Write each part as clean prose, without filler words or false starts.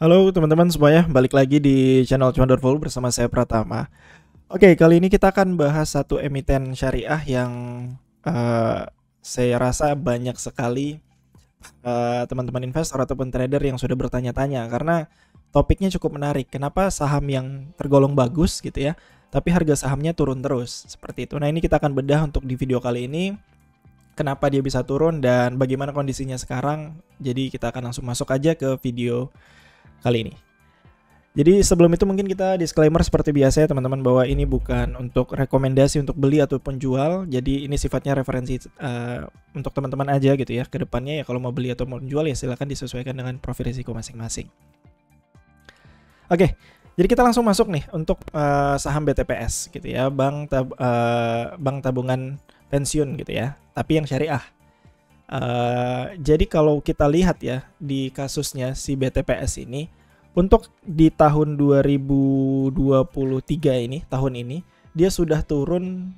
Halo teman-teman semuanya, balik lagi di channel Wonderful bersama saya Pratama. Oke, kali ini kita akan bahas satu emiten syariah yang eh, saya rasa banyak sekali teman-teman investor ataupun trader yang sudah bertanya-tanya karena topiknya cukup menarik. Kenapa saham yang tergolong bagus gitu ya, tapi harga sahamnya turun terus seperti itu. Nah, ini kita akan bedah untuk di video kali ini. Kenapa dia bisa turun dan bagaimana kondisinya sekarang. Jadi kita akan langsung masuk aja ke video kali ini. Jadi sebelum itu mungkin kita disclaimer seperti biasa ya teman-teman, bahwa ini bukan untuk rekomendasi untuk beli ataupun jual. Jadi ini sifatnya referensi untuk teman-teman aja gitu ya. Kedepannya ya kalau mau beli atau mau jual ya silakan disesuaikan dengan profil risiko masing-masing. Oke, jadi kita langsung masuk nih untuk saham BTPS gitu ya, bank tabungan pensiun gitu ya, tapi yang syariah. Jadi kalau kita lihat ya di kasusnya si BTPS ini, untuk di tahun 2023 ini, tahun ini dia sudah turun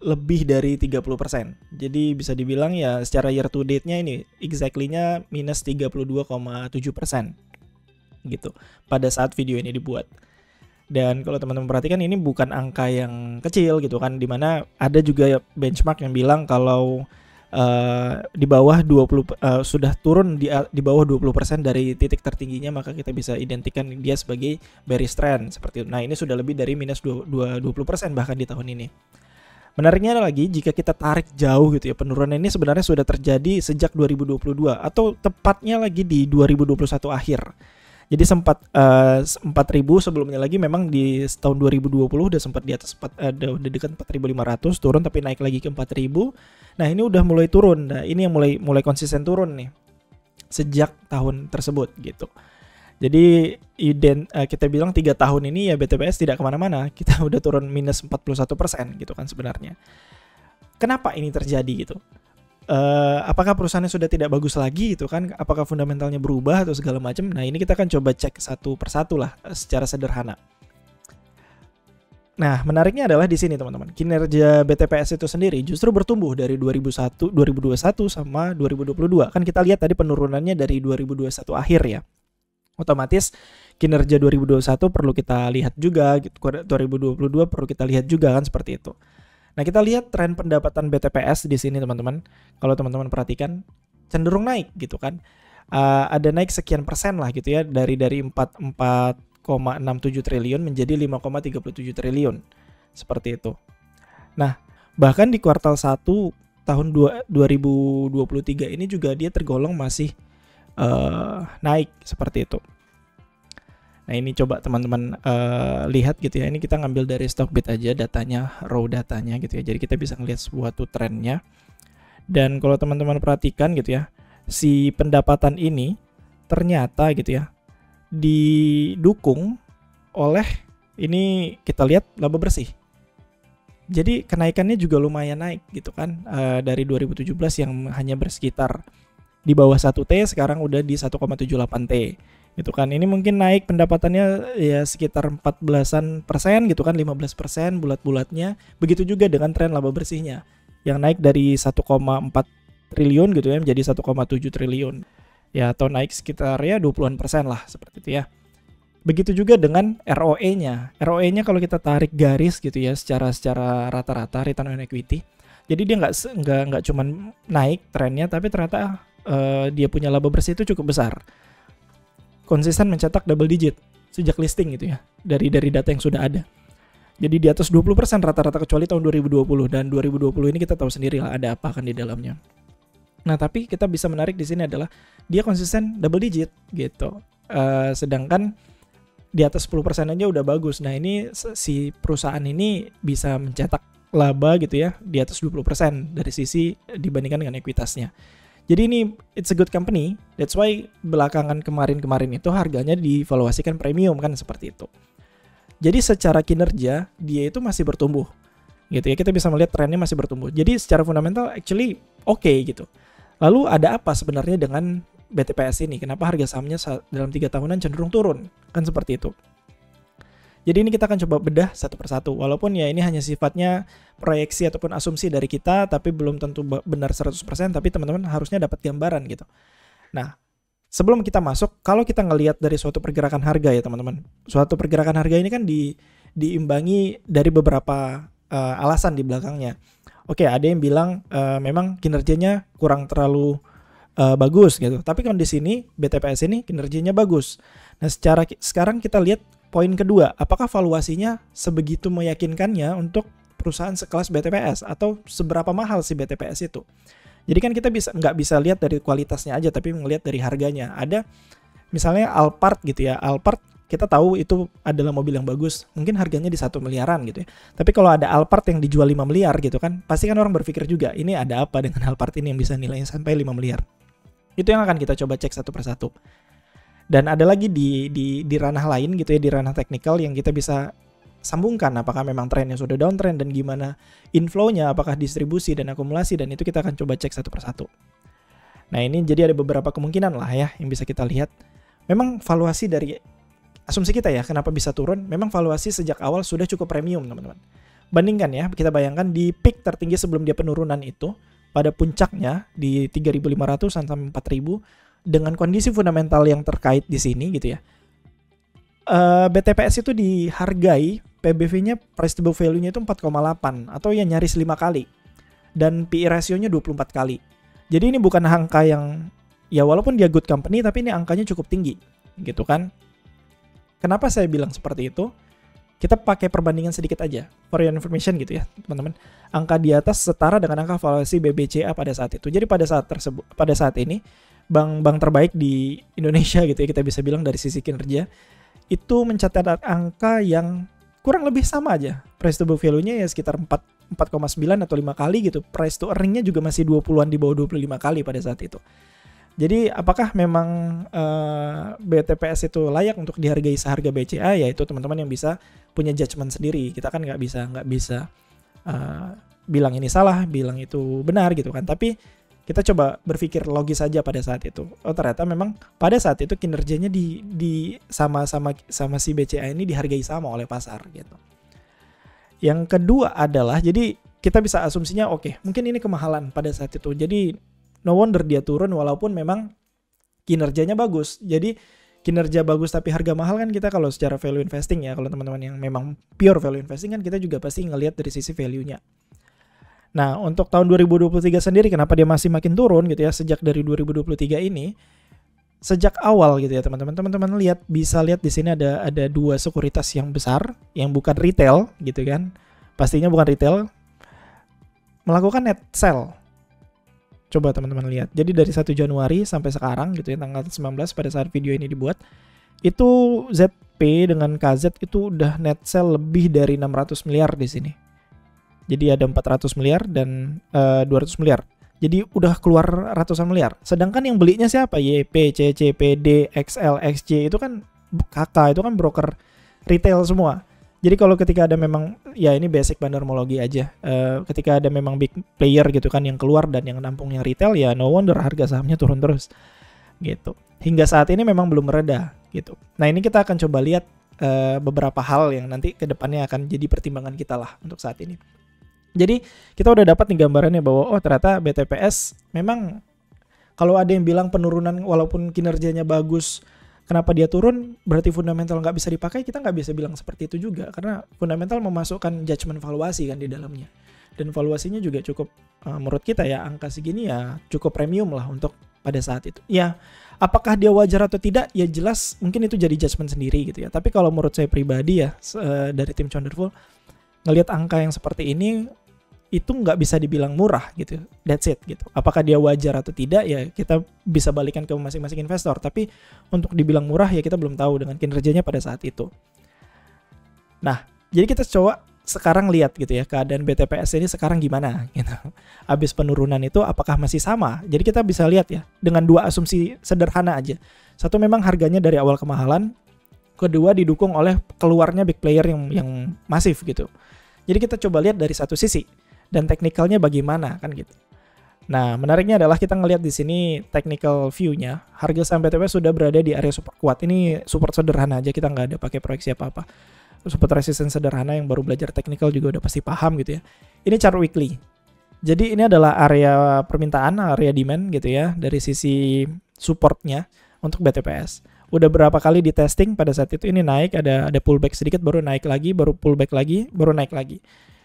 lebih dari 30%. Jadi bisa dibilang ya secara year to date-nya ini exactly-nya minus 32,7% gitu pada saat video ini dibuat. Dan kalau teman-teman perhatikan ini bukan angka yang kecil gitu kan, dimana ada juga benchmark yang bilang kalau di bawah 20 sudah turun di bawah 20% dari titik tertingginya, maka kita bisa identikan dia sebagai bearish trend seperti itu. Nah, ini sudah lebih dari minus 20% bahkan di tahun ini. Menariknya lagi, jika kita tarik jauh gitu ya, penurunan ini sebenarnya sudah terjadi sejak 2022 atau tepatnya lagi di 2021 akhir. Jadi sempat 4.000 sebelumnya lagi, memang di tahun 2020 udah sempat di atas udah dekat 4.500, turun tapi naik lagi ke 4.000. Nah, ini udah mulai turun. Nah, ini yang mulai konsisten turun nih sejak tahun tersebut gitu. Jadi kita bilang 3 tahun ini ya BTPS tidak kemana-mana, kita udah turun minus 41% gitu kan sebenarnya. Kenapa ini terjadi gitu? Apakah perusahaannya sudah tidak bagus lagi gitu kan? Apakah fundamentalnya berubah atau segala macam? Nah, ini kita akan coba cek satu persatu lah secara sederhana. Nah, menariknya adalah di sini teman-teman. Kinerja BTPS itu sendiri justru bertumbuh dari 2021 sama 2022. Kan kita lihat tadi penurunannya dari 2021 akhir ya. Otomatis kinerja 2021 perlu kita lihat juga, 2022 perlu kita lihat juga kan, seperti itu. Nah, kita lihat tren pendapatan BTPS di sini teman-teman. Kalau teman-teman perhatikan cenderung naik gitu kan. Ada naik sekian persen lah gitu ya, dari 4,67 triliun menjadi 5,37 triliun. Seperti itu. Nah, bahkan di kuartal 1 tahun 2023 ini juga dia tergolong masih naik seperti itu. Nah, ini coba teman-teman lihat gitu ya. Ini kita ngambil dari Stockbit aja datanya, raw datanya gitu ya. Jadi kita bisa ngelihat suatu trennya. Dan kalau teman-teman perhatikan gitu ya, si pendapatan ini ternyata gitu ya didukung oleh, ini kita lihat laba bersih. Jadi kenaikannya juga lumayan naik gitu kan. Dari 2017 yang hanya bersekitar di bawah 1T, sekarang udah di 1,78T. Gitu kan. Ini mungkin naik pendapatannya ya sekitar 14% gitu kan, 15% bulat-bulatnya. Begitu juga dengan tren laba bersihnya yang naik dari 1,4 triliun gitu ya menjadi 1,7 triliun. Ya, atau naik sekitar ya 20% lah seperti itu ya. Begitu juga dengan ROE-nya. ROE-nya kalau kita tarik garis gitu ya secara rata-rata return on equity. Jadi dia nggak cuman naik trennya, tapi ternyata dia punya laba bersih itu cukup besar. Konsisten mencetak double digit sejak listing gitu ya, dari data yang sudah ada. Jadi di atas 20% rata-rata, kecuali tahun 2020, dan 2020 ini kita tahu sendiri lah ada apa kan di dalamnya. Nah, tapi kita bisa menarik di sini adalah dia konsisten double digit gitu. Sedangkan di atas 10% aja udah bagus. Nah, ini si perusahaan ini bisa mencetak laba gitu ya di atas 20% dari sisi dibandingkan dengan ekuitasnya. Jadi ini it's a good company. That's why belakangan kemarin itu harganya divaluasikan premium kan, seperti itu. Jadi secara kinerja dia itu masih bertumbuh gitu ya. Kita bisa melihat trennya masih bertumbuh. Jadi secara fundamental actually oke gitu. Lalu ada apa sebenarnya dengan BTPS ini? Kenapa harga sahamnya dalam 3 tahunan cenderung turun? Kan seperti itu. Jadi ini kita akan coba bedah satu persatu. Walaupun ya ini hanya sifatnya proyeksi ataupun asumsi dari kita, tapi belum tentu benar 100%, tapi teman-teman harusnya dapat gambaran gitu. Nah, sebelum kita masuk, kalau kita ngelihat dari suatu pergerakan harga ya teman-teman, suatu pergerakan harga ini kan diimbangi dari beberapa alasan di belakangnya. Oke, ada yang bilang memang kinerjanya kurang terlalu bagus gitu. Tapi kan di sini BTPS ini kinerjanya bagus. Nah, sekarang kita lihat poin kedua, apakah valuasinya sebegitu meyakinkannya untuk perusahaan sekelas BTPS atau seberapa mahal si BTPS itu. Jadi kan kita nggak bisa lihat dari kualitasnya aja, tapi ngelihat dari harganya. Ada misalnya Alphard gitu ya, Alphard kita tahu itu adalah mobil yang bagus, mungkin harganya di 1 miliaran gitu ya. Tapi kalau ada Alphard yang dijual 5 miliar gitu kan, pasti kan orang berpikir juga, ini ada apa dengan Alphard ini yang bisa nilainya sampai 5 miliar. Itu yang akan kita coba cek satu persatu. Dan ada lagi di ranah lain gitu ya, di ranah teknikal yang kita bisa sambungkan, apakah memang trennya sudah downtrend dan gimana inflow-nya, apakah distribusi dan akumulasi, dan itu kita akan coba cek satu persatu. Nah ini jadi ada beberapa kemungkinan lah ya yang bisa kita lihat. Memang valuasi dari asumsi kita ya, kenapa bisa turun, memang valuasi sejak awal sudah cukup premium teman-teman. Bandingkan ya, kita bayangkan di peak tertinggi sebelum dia penurunan itu, pada puncaknya di 3.500 sampai 4.000, dengan kondisi fundamental yang terkait di sini gitu ya. BTPS itu dihargai PBV-nya, price to book value-nya itu 4,8 atau ya nyaris 5 kali. Dan PE ratio-nya 24 kali. Jadi ini bukan angka yang, ya walaupun dia good company, tapi ini angkanya cukup tinggi gitu kan. Kenapa saya bilang seperti itu? Kita pakai perbandingan sedikit aja, for your information gitu ya teman-teman. Angka di atas setara dengan angka valuasi BBCA pada saat itu. Jadi pada saat ini bank terbaik di Indonesia gitu ya, kita bisa bilang dari sisi kinerja itu mencatat angka yang kurang lebih sama aja. Price to book value-nya ya sekitar 4,9 atau 5 kali gitu. Price to earning-nya juga masih 20-an, di bawah 25 kali pada saat itu. Jadi apakah memang BTPS itu layak untuk dihargai seharga BCA? Ya itu teman-teman yang bisa punya judgement sendiri. Kita kan nggak bisa bilang ini salah, bilang itu benar gitu kan. Tapi kita coba berpikir logis saja pada saat itu. Oh ternyata memang pada saat itu kinerjanya di sama si BCA ini dihargai sama oleh pasar gitu. Yang kedua adalah, jadi kita bisa asumsinya oke, mungkin ini kemahalan pada saat itu. Jadi no wonder dia turun walaupun memang kinerjanya bagus. Jadi kinerja bagus tapi harga mahal kan, kita kalau secara value investing ya, kalau teman-teman yang memang pure value investing kan kita juga pasti ngelihat dari sisi value-nya. Nah, untuk tahun 2023 sendiri kenapa dia masih makin turun gitu ya, sejak dari 2023 ini, sejak awal gitu ya teman-teman bisa lihat di sini ada dua sekuritas yang besar yang bukan retail gitu kan. Pastinya bukan retail, melakukan net sell. Coba teman-teman lihat. Jadi dari 1 Januari sampai sekarang gitu ya, tanggal 19 pada saat video ini dibuat, itu ZP dengan KZ itu udah net sell lebih dari 600 miliar di sini. Jadi ada 400 miliar dan 200 miliar. Jadi udah keluar ratusan miliar. Sedangkan yang belinya siapa? YP, CC, PD, XL, XJ itu kan kakak, itu kan broker retail semua. Jadi kalau ketika ada memang, ya ini basic bandarmologi aja. Ketika ada memang big player gitu kan yang keluar dan yang nampungnya retail, ya no wonder harga sahamnya turun terus. Gitu. Hingga saat ini memang belum mereda gitu. Nah ini kita akan coba lihat beberapa hal yang nanti kedepannya akan jadi pertimbangan kita lah untuk saat ini. Jadi kita udah dapat nih gambarannya bahwa oh ternyata BTPS memang kalau ada yang bilang penurunan walaupun kinerjanya bagus, kenapa dia turun, berarti fundamental nggak bisa dipakai, kita nggak bisa bilang seperti itu juga. Karena fundamental memasukkan judgement valuasi kan di dalamnya. Dan valuasinya juga cukup, menurut kita ya, angka segini ya cukup premium lah untuk pada saat itu. Ya, apakah dia wajar atau tidak, ya jelas mungkin itu jadi judgement sendiri gitu ya. Tapi kalau menurut saya pribadi ya, dari tim Conderful, ngelihat angka yang seperti ini, itu nggak bisa dibilang murah gitu, that's it gitu. Apakah dia wajar atau tidak ya kita bisa balikan ke masing-masing investor. Tapi untuk dibilang murah ya kita belum tahu dengan kinerjanya pada saat itu. Nah, jadi kita coba sekarang lihat gitu ya keadaan BTPS ini sekarang gimana gitu. Habis penurunan itu apakah masih sama? Jadi kita bisa lihat ya dengan dua asumsi sederhana aja. Satu, memang harganya dari awal kemahalan. Kedua, didukung oleh keluarnya big player yang masif gitu. Jadi kita coba lihat dari satu sisi. Dan teknikalnya bagaimana kan gitu. Nah, menariknya adalah kita ngelihat di sini technical view-nya, harga saham BTPS sudah berada di area support kuat. Ini support sederhana aja, kita nggak ada pakai proyeksi apa-apa. Support resistance sederhana yang baru belajar technical juga udah pasti paham gitu ya. Ini chart weekly. Jadi ini adalah area permintaan, area demand gitu ya, dari sisi supportnya. untuk BTPS. Udah berapa kali di testing pada saat itu ini naik, ada pullback sedikit, baru naik lagi, baru pullback lagi, baru naik lagi.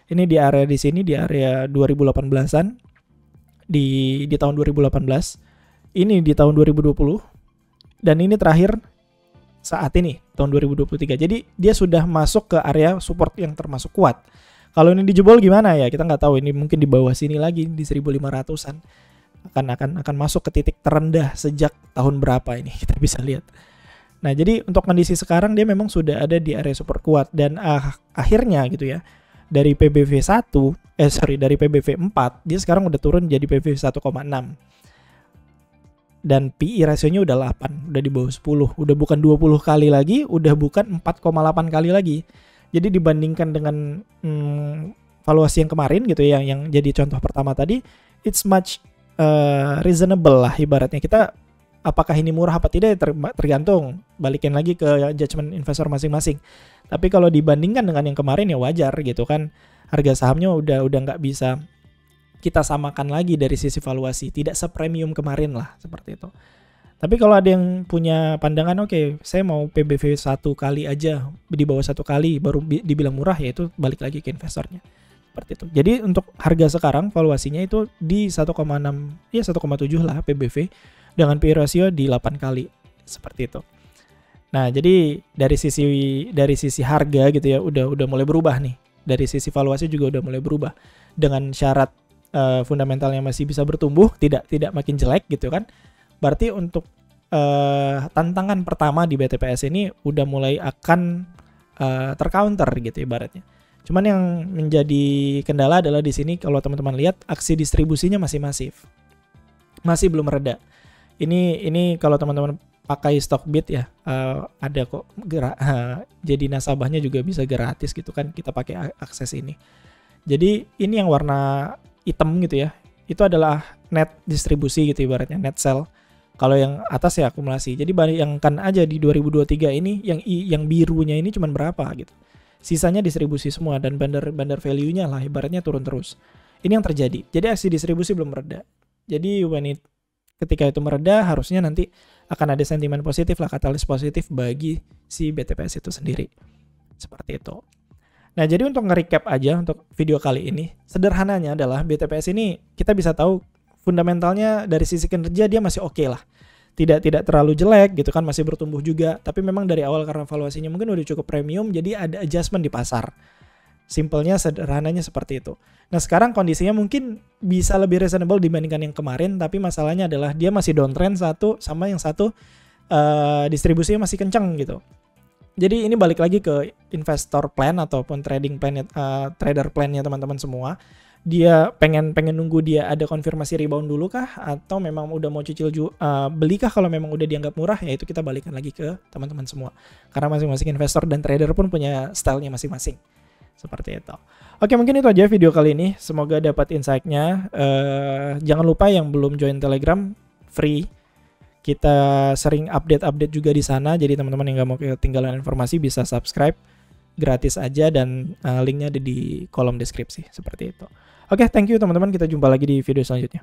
Ini di area di sini di area 2018-an di tahun 2018. Ini di tahun 2020 dan ini terakhir saat ini tahun 2023. Jadi dia sudah masuk ke area support yang termasuk kuat. Kalau ini dijebol gimana ya? Kita nggak tahu, ini mungkin di bawah sini lagi di 1500-an. akan masuk ke titik terendah sejak tahun berapa ini kita bisa lihat. Nah, jadi untuk kondisi sekarang dia memang sudah ada di area super kuat dan akhirnya gitu ya. Dari PBV 1, dari PBV 4, dia sekarang udah turun jadi PBV 1,6. Dan PE rasionya udah 8, udah di bawah 10, udah bukan 20 kali lagi, udah bukan 4,8 kali lagi. Jadi dibandingkan dengan valuasi yang kemarin gitu ya, yang jadi contoh pertama tadi, it's much reasonable lah ibaratnya. Kita apakah ini murah apa tidak tergantung, balikin lagi ke judgement investor masing-masing. Tapi kalau dibandingkan dengan yang kemarin ya wajar gitu kan, harga sahamnya udah nggak bisa kita samakan lagi dari sisi valuasi, tidak sepremium kemarin lah seperti itu. Tapi kalau ada yang punya pandangan oke, saya mau PBV 1 kali aja, di bawah 1 kali baru dibilang murah, ya itu balik lagi ke investornya. Seperti itu. Jadi untuk harga sekarang valuasinya itu di 1,6 ya 1,7 lah PBV dengan PE ratio di 8 kali seperti itu. Nah, jadi dari sisi harga gitu ya udah mulai berubah nih. Dari sisi valuasi juga udah mulai berubah dengan syarat fundamentalnya masih bisa bertumbuh, tidak makin jelek gitu kan. Berarti untuk tantangan pertama di BTPS ini udah mulai akan tercounter gitu ibaratnya. Cuman yang menjadi kendala adalah di sini kalau teman-teman lihat aksi distribusinya masih masif. Masih belum reda. Ini kalau teman-teman pakai Stockbit ya, ada kok jadi nasabahnya juga bisa gratis gitu kan, kita pakai akses ini. Jadi ini yang warna hitam gitu ya, itu adalah net distribusi gitu ibaratnya, net sell. Kalau yang atas ya akumulasi. Jadi bayangkan aja di 2023 ini yang birunya ini cuman berapa gitu. Sisanya distribusi semua dan bandar value-nya lah ibaratnya turun terus. Ini yang terjadi. Jadi aksi distribusi belum mereda. Jadi ketika itu mereda harusnya nanti akan ada sentimen positif lah, katalis positif bagi si BTPS itu sendiri. Seperti itu. Nah, jadi untuk nge-recap aja untuk video kali ini, sederhananya adalah BTPS ini kita bisa tahu fundamentalnya dari sisi kinerja dia masih oke lah. Tidak terlalu jelek gitu kan, masih bertumbuh juga. Tapi memang dari awal karena valuasinya mungkin udah cukup premium, jadi ada adjustment di pasar. Simpelnya, sederhananya seperti itu. Nah sekarang kondisinya mungkin bisa lebih reasonable dibandingkan yang kemarin, tapi masalahnya adalah dia masih downtrend satu, sama yang satu distribusinya masih kencang gitu. Jadi ini balik lagi ke investor plan ataupun trading plan, trader plan-nya teman-teman semua. Dia pengen nunggu dia ada konfirmasi rebound dulu kah, atau memang udah mau cicil belikah kalau memang udah dianggap murah, ya itu kita balikan lagi ke teman-teman semua. Karena masing-masing investor dan trader pun punya stylenya masing-masing. Seperti itu. Oke, mungkin itu aja video kali ini. Semoga dapat insight-nya. Jangan lupa yang belum join Telegram, free. Kita sering update juga di sana. Jadi teman-teman yang gak mau ketinggalan informasi bisa subscribe. Gratis aja dan linknya ada di kolom deskripsi. Seperti itu. Oke, thank you teman-teman. Kita jumpa lagi di video selanjutnya.